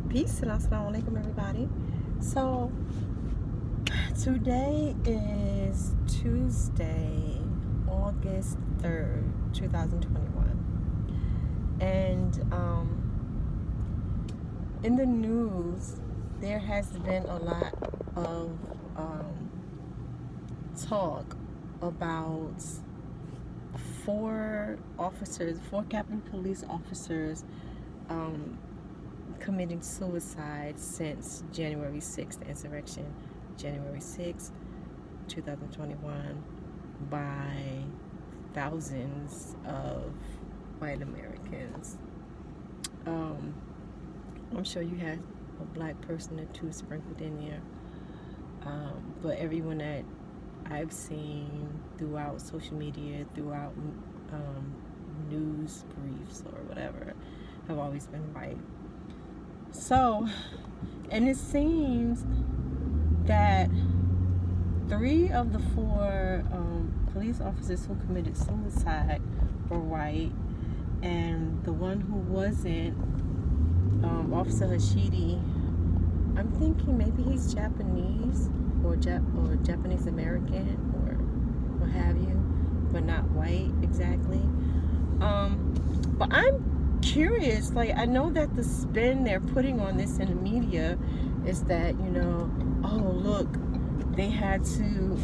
Peace and assalamu alaikum, everybody. So, today is Tuesday, August 3rd, 2021. And in the news, there has been a lot of talk about four Capitol Police officers committing suicide since January 6th, the insurrection, January 6th, 2021, by thousands of white Americans. I'm sure you had a black person or two sprinkled in there, but everyone that I've seen throughout social media, throughout news briefs or whatever, have always been white. So, and it seems that three of the four police officers who committed suicide were white, and the one who wasn't, Officer Hashidi, I'm thinking maybe he's Japanese or Japanese American or what have you, but not white exactly. But I'm curious, like, I know that the spin they're putting on this in the media is that, oh look, they had to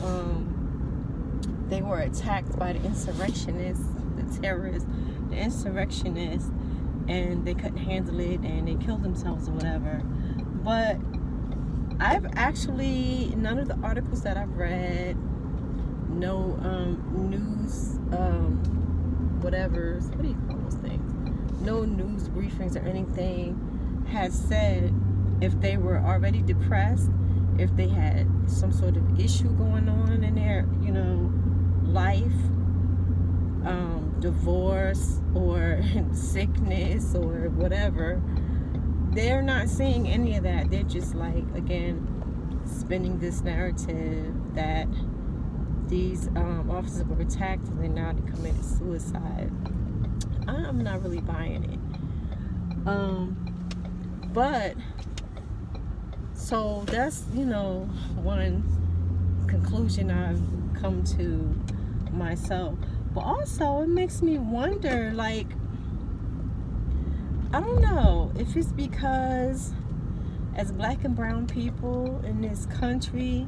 they were attacked by the insurrectionists, the terrorists, the insurrectionists, and they couldn't handle it and they killed themselves or whatever. But I've actually, none of the articles that I've read, no news whatever, what do you call those things, no news briefings or anything has said if they were already depressed, if they had some sort of issue going on in their life, divorce or sickness or whatever. They're not seeing any of that. They're just, like, again, spinning this narrative that these officers were attacked and then now they committed suicide. I'm not really buying it. But so that's one conclusion I've come to myself. But also it makes me wonder, like, I don't know if it's because as black and brown people in this country,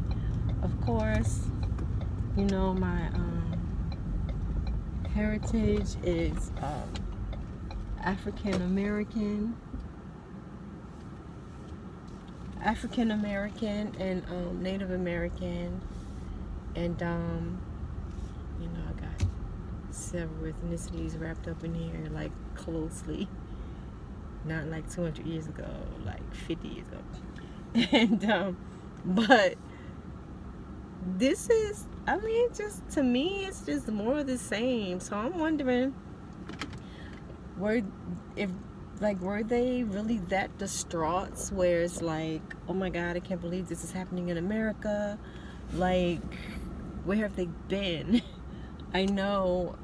of course, my heritage is African American and Native American, and I got several ethnicities wrapped up in here, like, closely, not like 200 years ago, like 50 years ago. And but this is, just, to me, it's just more of the same. So I'm wondering, were they really that distraught where it's like, oh my God, I can't believe this is happening in America? Like, where have they been? I know,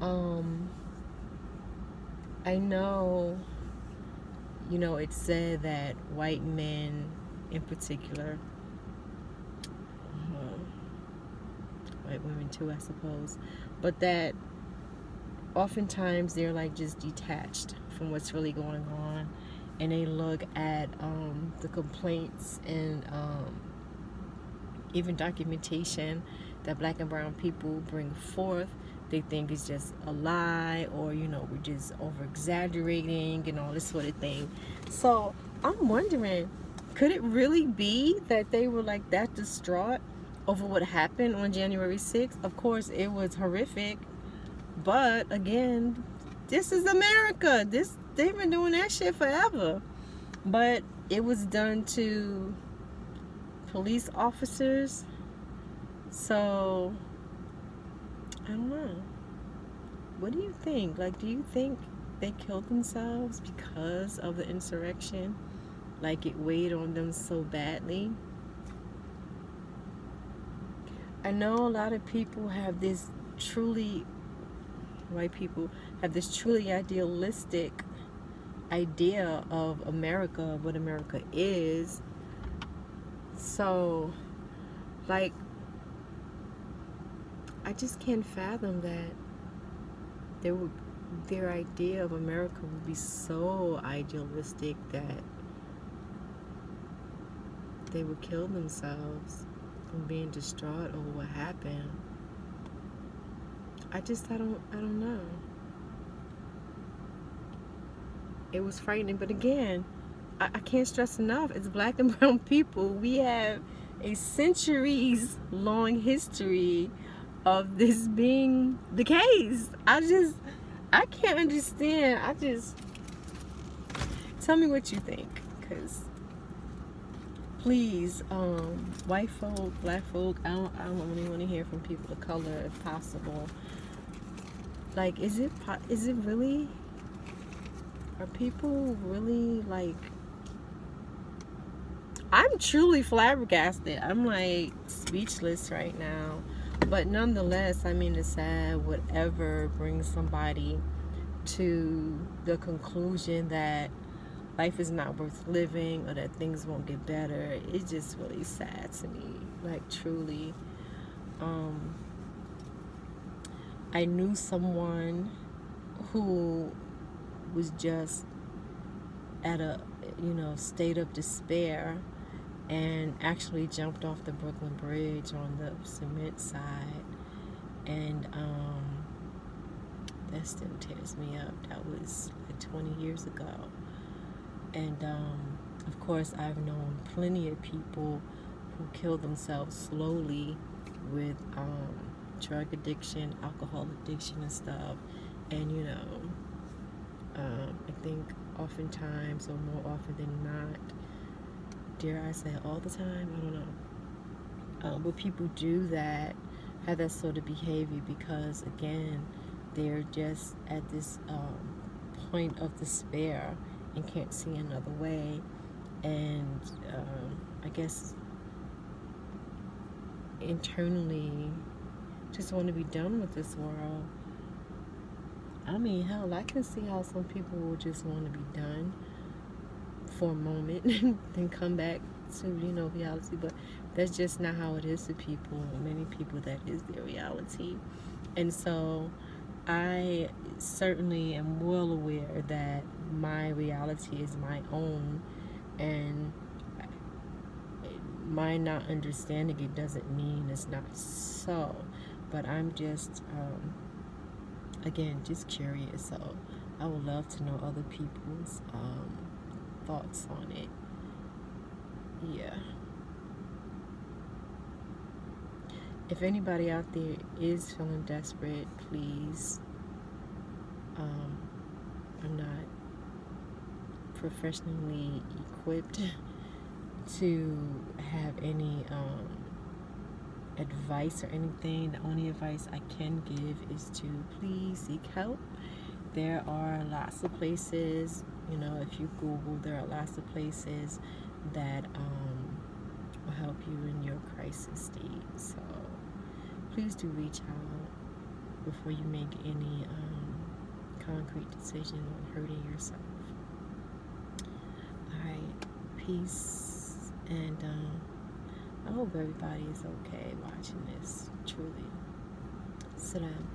it said that white men in particular, white women too, I suppose, but that oftentimes they're, like, just detached from what's really going on, and they look at the complaints and even documentation that black and brown people bring forth. They think it's just a lie, or we're just over exaggerating and all this sort of thing. So I'm wondering, could it really be that they were, like, that distraught over what happened on January 6th? Of course, it was horrific, but again, this is America. They've been doing that shit forever. But it was done to police officers. So I don't know. What do you think? Like, do you think they killed themselves because of the insurrection? Like, it weighed on them so badly? I know a lot of people have this white people have this truly idealistic idea of America, what America is. So, like, I just can't fathom that their idea of America would be so idealistic that they would kill themselves from being distraught over what happened. I don't know. It was frightening, but again, I can't stress enough, as Black and brown people, we have a centuries long history of this being the case. I can't understand. Tell me what you think, because please, white folk, Black folk, I don't really want to hear from people of color if possible. Like, is it really, are people really, like, I'm truly flabbergasted. I'm like speechless right now. But nonetheless, I mean, it's sad. Whatever brings somebody to the conclusion that life is not worth living or that things won't get better, it's just really sad to me. Like, truly. I knew someone who was just at a, state of despair and actually jumped off the Brooklyn Bridge on the cement side, and that still tears me up. That was like 20 years ago. And of course, I've known plenty of people who kill themselves slowly with drug addiction, alcohol addiction, and stuff. And I think oftentimes, or more often than not, dare I say all the time, I don't know, but people do that, have that sort of behavior because, again, they're just at this point of despair and can't see another way, and I guess internally just want to be done with this world. I mean, hell, I can see how some people will just want to be done for a moment and then come back to, reality, but that's just not how it is to people. Many people, that is their reality. And so I certainly am well aware that my reality is my own, and my not understanding it doesn't mean it's not so, but I'm just again, just curious. So I would love to know other people's thoughts on it. Yeah. If anybody out there is feeling desperate, please, I'm not professionally equipped to have any advice or anything. The only advice I can give is to please seek help. There are lots of places, if you Google, there are lots of places that will help you in your crisis state. So please do reach out before you make any concrete decision on hurting yourself. Alright, peace, and I hope everybody is okay watching this, truly. Salam.